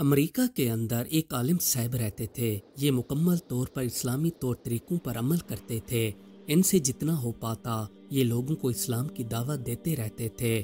America के अंदर एक आलिम साहब रहते थे। ये मुकम्मल तौर पर इस्लामी तौर तरीकों पर अमल करते थे। इनसे जितना हो पाता ये लोगों को इस्लाम की दावत देते रहते थे।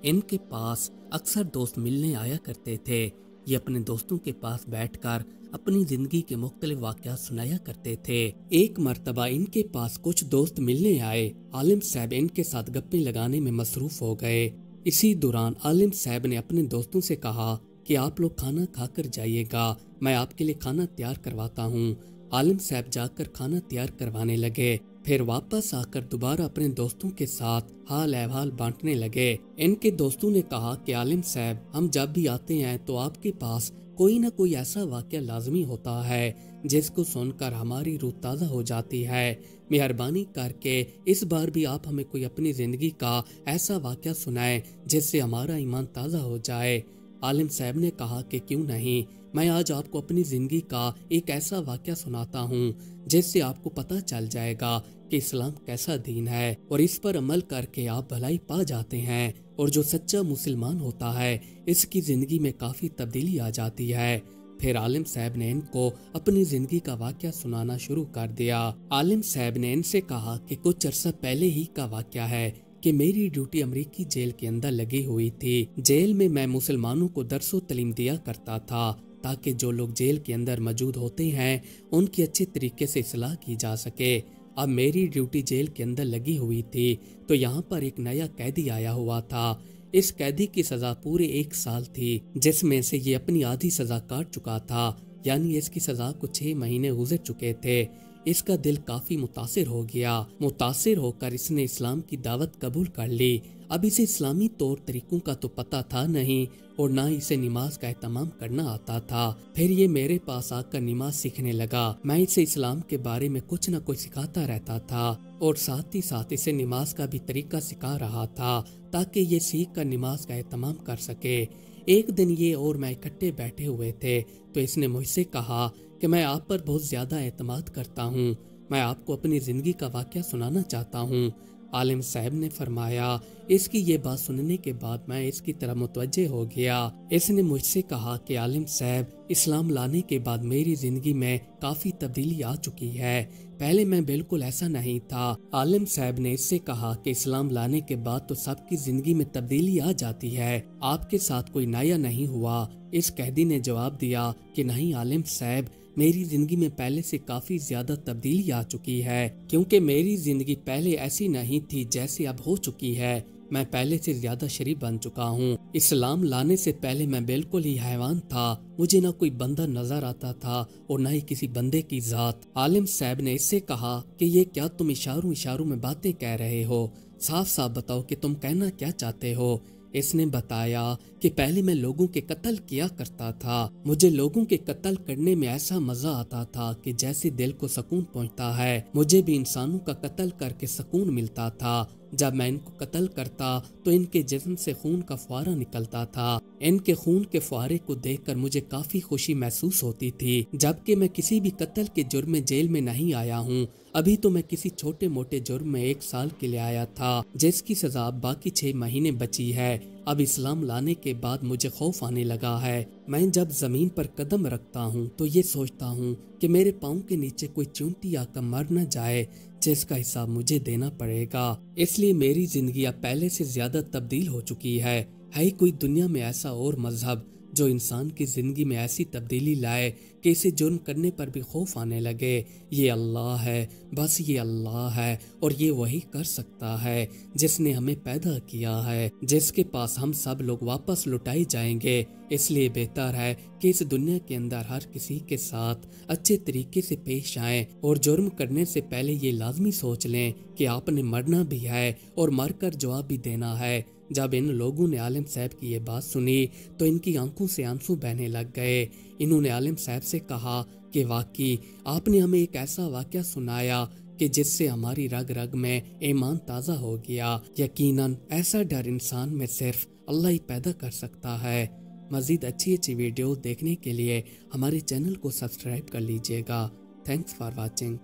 इनके पास अक्सर दोस्त मिलने आया करते थे। ये अपने दोस्तों के पास बैठकर अपनी जिंदगी के मुख्तलिफ वाक़यात सुनाया करते थे। एक मर्तबा इनके पास कुछ दोस्त मिलने आए। आलिम साहब इनके साथ गप्पे लगाने में मसरूफ हो गए। इसी दौरान आलिम साहब ने अपने दोस्तों से कहा कि आप लोग खाना खाकर जाइएगा, मैं आपके लिए खाना तैयार करवाता हूँ। आलिम साहब जाकर खाना तैयार करवाने लगे। फिर वापस आकर दोबारा अपने दोस्तों के साथ हाल अहवाल बांटने लगे। इनके दोस्तों ने कहा कि आलिम साहब, हम जब भी आते हैं तो आपके पास कोई ना कोई ऐसा वाक़या लाजमी होता है जिसको सुनकर हमारी रूह ताज़ा हो जाती है। मेहरबानी करके इस बार भी आप हमें कोई अपनी जिंदगी का ऐसा वाक़या सुनाएं जिससे हमारा ईमान ताज़ा हो जाए। आलिम साहब ने कहा कि क्यों नहीं, मैं आज आपको अपनी जिंदगी का एक ऐसा वाक़या सुनाता हूँ जिससे आपको पता चल जाएगा कि इस्लाम कैसा दीन है और इस पर अमल करके आप भलाई पा जाते हैं। और जो सच्चा मुसलमान होता है इसकी जिंदगी में काफी तब्दीली आ जाती है। फिर आलिम साहब ने इनको अपनी जिंदगी का वाक़या सुनाना शुरू कर दिया। आलिम साहब ने इनसे कहा कि कुछ अरसा पहले ही का वाक़या है कि मेरी ड्यूटी अमेरिकी जेल के अंदर लगी हुई थी। जेल में मैं मुसलमानों को दरसो तलीम दिया करता था ताकि जो लोग जेल के अंदर मौजूद होते हैं उनकी अच्छे तरीके से इस्लाह की जा सके। अब मेरी ड्यूटी जेल के अंदर लगी हुई थी तो यहाँ पर एक नया कैदी आया हुआ था। इस कैदी की सजा पूरे 1 साल थी, जिसमें से ये अपनी आधी सजा काट चुका था, यानी इसकी सजा को 6 महीने गुजर चुके थे। इसका दिल काफी मुतासिर हो गया। मुतासिर होकर इसने इस्लाम की दावत कबूल कर ली। अब इसे इस्लामी तौर तरीकों का तो पता था नहीं और ना इसे नमाज का एहतमाम करना आता था। फिर ये मेरे पास आकर नमाज सीखने लगा। मैं इसे इस्लाम के बारे में कुछ न कुछ सिखाता रहता था और साथ ही साथ इसे नमाज का भी तरीका सिखा रहा था ताकि ये सीख कर नमाज का एहतमाम कर सके। एक दिन ये और मैं इकट्ठे बैठे हुए थे तो इसने मुझसे कहा कि मैं आप पर बहुत ज्यादा एतमाद करता हूँ, मैं आपको अपनी जिंदगी का वाक़या सुनाना चाहता हूँ। आलिम साहब ने फरमाया। इसकी ये बात सुनने के बाद मैं इसकी तरफ मुतवज्जे हो गया। इसने मुझसे कहा कि आलिम साहब, इस्लाम लाने के बाद मेरी जिंदगी में काफी तब्दीली आ चुकी है, पहले मैं बिल्कुल ऐसा नहीं था। आलिम साहब ने इससे कहा कि इस्लाम लाने के बाद तो सबकी जिंदगी में तब्दीली आ जाती है, आपके साथ कोई नया नहीं हुआ। इस कैदी ने जवाब दिया कि नहीं आलिम साहब, मेरी जिंदगी में पहले से काफी ज्यादा तब्दीली आ चुकी है, क्योंकि मेरी जिंदगी पहले ऐसी नहीं थी जैसे अब हो चुकी है। मैं पहले से ज्यादा शरीफ बन चुका हूँ। इस्लाम लाने से पहले मैं बिल्कुल ही हैवान था, मुझे न कोई बंदा नजर आता था और न ही किसी बंदे की जात। आलिम साहब ने इससे कहा कि ये क्या तुम इशारों इशारों में बातें कह रहे हो, साफ साफ बताओ कि तुम कहना क्या चाहते हो। इसने बताया कि पहले मैं लोगों के कत्ल किया करता था, मुझे लोगों के कत्ल करने में ऐसा मजा आता था कि जैसे दिल को सुकून पहुंचता है। मुझे भी इंसानों का कत्ल करके सुकून मिलता था। जब मैं इनको कत्ल करता तो इनके जिस्म से खून का फुहारा निकलता था। इनके खून के फुहारे को देखकर मुझे काफी खुशी महसूस होती थी। जबकि मैं किसी भी कत्ल के जुर्म में जेल में नहीं आया हूँ, अभी तो मैं किसी छोटे मोटे जुर्म में 1 साल के लिए आया था जिसकी सजा बाकी 6 महीने बची है। अब इस्लाम लाने के बाद मुझे खौफ आने लगा है। मैं जब जमीन पर कदम रखता हूँ तो ये सोचता हूँ कि मेरे पाँव के नीचे कोई चूंटी आकर मर न जाए जिसका हिसाब मुझे देना पड़ेगा। इसलिए मेरी जिंदगी अब पहले से ज्यादा तब्दील हो चुकी है ही कोई दुनिया में ऐसा और मजहब जो इंसान की जिंदगी में ऐसी तब्दीली लाए कि इसे जुर्म करने पर भी खौफ आने लगे। ये अल्लाह है, बस ये अल्लाह है और ये वही कर सकता है जिसने हमें पैदा किया है, जिसके पास हम सब लोग वापस लुटाए जाएंगे। इसलिए बेहतर है कि इस दुनिया के अंदर हर किसी के साथ अच्छे तरीके से पेश आएं और जुर्म करने से पहले ये लाजमी सोच लें कि आपने मरना भी है और मरकर जवाब भी देना है। जब इन लोगों ने आलिम साहब की ये बात सुनी तो इनकी आंखों से आंसू बहने लग गए। इन्होंने आलिम साहब से कहा कि वाकई आपने हमें एक ऐसा वाक़या सुनाया कि जिससे हमारी रग रग में ईमान ताज़ा हो गया। यकीनन ऐसा डर इंसान में सिर्फ अल्लाह ही पैदा कर सकता है। मज़ीद अच्छी अच्छी वीडियो देखने के लिए हमारे चैनल को सब्सक्राइब कर लीजिएगा। Thanks for watching.